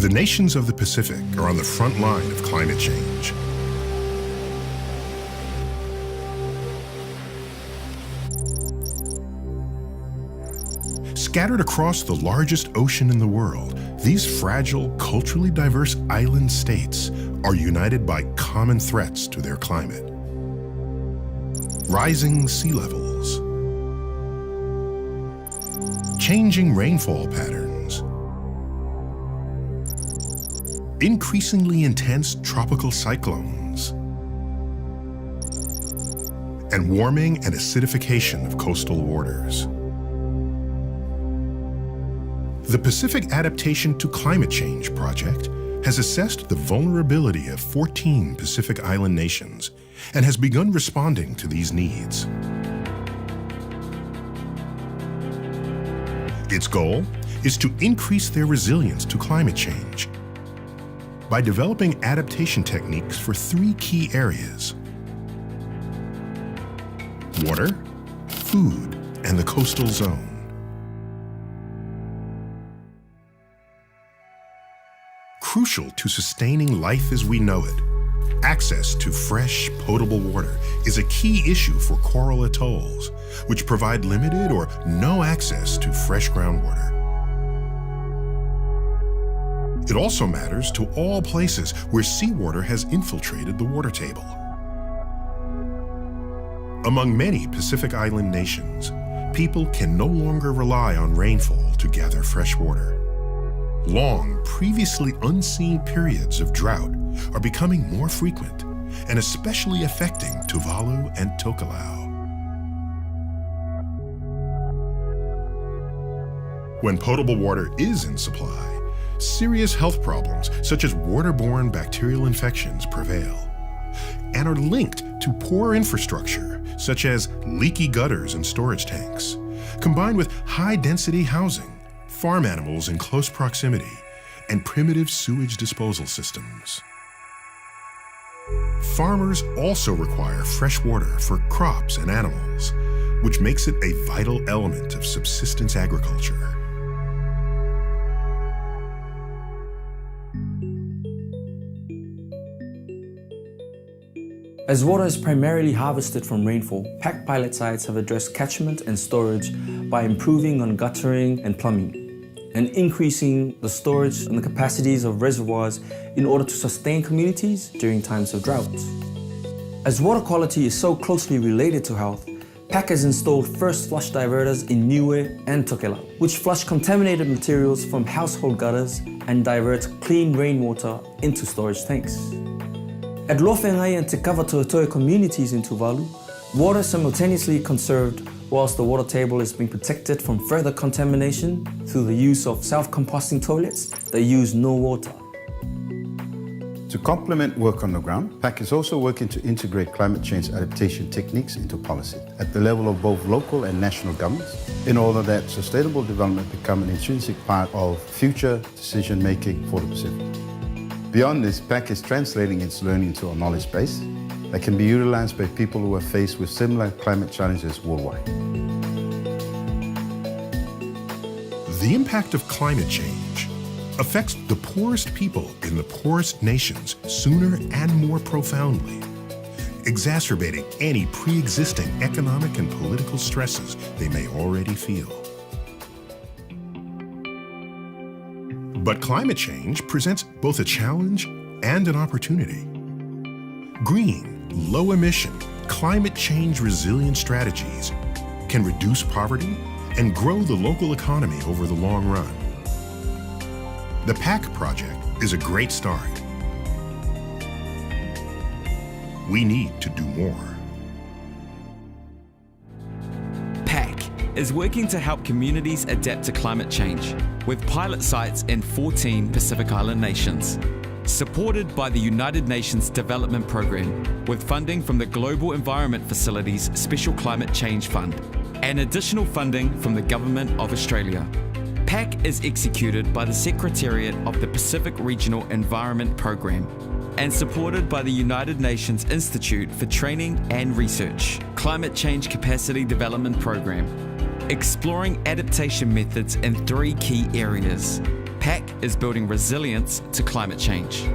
The nations of the Pacific are on the front line of climate change. Scattered across the largest ocean in the world, these fragile, culturally diverse island states are united by common threats to their climate. Rising sea levels, changing rainfall patterns, increasingly intense tropical cyclones, and warming and acidification of coastal waters. The Pacific Adaptation to Climate Change project has assessed the vulnerability of 14 Pacific Island nations and has begun responding to these needs. Its goal is to increase their resilience to climate change by developing adaptation techniques for 3 key areas: water, food, and the coastal zone. Crucial to sustaining life as we know it, access to fresh, potable water is a key issue for coral atolls, which provide limited or no access to fresh groundwater. It also matters to all places where seawater has infiltrated the water table. Among many Pacific Island nations, people can no longer rely on rainfall to gather fresh water. Long, previously unseen periods of drought are becoming more frequent and especially affecting Tuvalu and Tokelau. When potable water is in supply, serious health problems such as waterborne bacterial infections prevail and are linked to poor infrastructure such as leaky gutters and storage tanks, combined with high-density housing, farm animals in close proximity, and primitive sewage disposal systems. Farmers also require fresh water for crops and animals, which makes it a vital element of subsistence agriculture. As water is primarily harvested from rainfall, PACC pilot sites have addressed catchment and storage by improving on guttering and plumbing, and increasing the storage and the capacities of reservoirs in order to sustain communities during times of drought. As water quality is so closely related to health, PACC has installed first flush diverters in Niue and Tokelau, which flush contaminated materials from household gutters and divert clean rainwater into storage tanks. At Lofengai and Te Kawatoetoe communities in Tuvalu, water is simultaneously conserved whilst the water table is being protected from further contamination through the use of self-composting toilets that use no water. To complement work on the ground, PACC is also working to integrate climate change adaptation techniques into policy at the level of both local and national governments in order that sustainable development become an intrinsic part of future decision-making for the Pacific. Beyond this, PACC is translating its learning to a knowledge base that can be utilized by people who are faced with similar climate challenges worldwide. The impact of climate change affects the poorest people in the poorest nations sooner and more profoundly, exacerbating any pre-existing economic and political stresses they may already feel. But climate change presents both a challenge and an opportunity. Green, low-emission, climate change resilient strategies can reduce poverty and grow the local economy over the long run. The PACC project is a great start. We need to do more. PACC is working to help communities adapt to climate change with pilot sites in 14 Pacific Island nations. Supported by the United Nations Development Programme with funding from the Global Environment Facility's Special Climate Change Fund and additional funding from the Government of Australia. PACC is executed by the Secretariat of the Pacific Regional Environment Programme and supported by the United Nations Institute for Training and Research Climate Change Capacity Development Programme, exploring adaptation methods in 3 key areas: PACC is building resilience to climate change.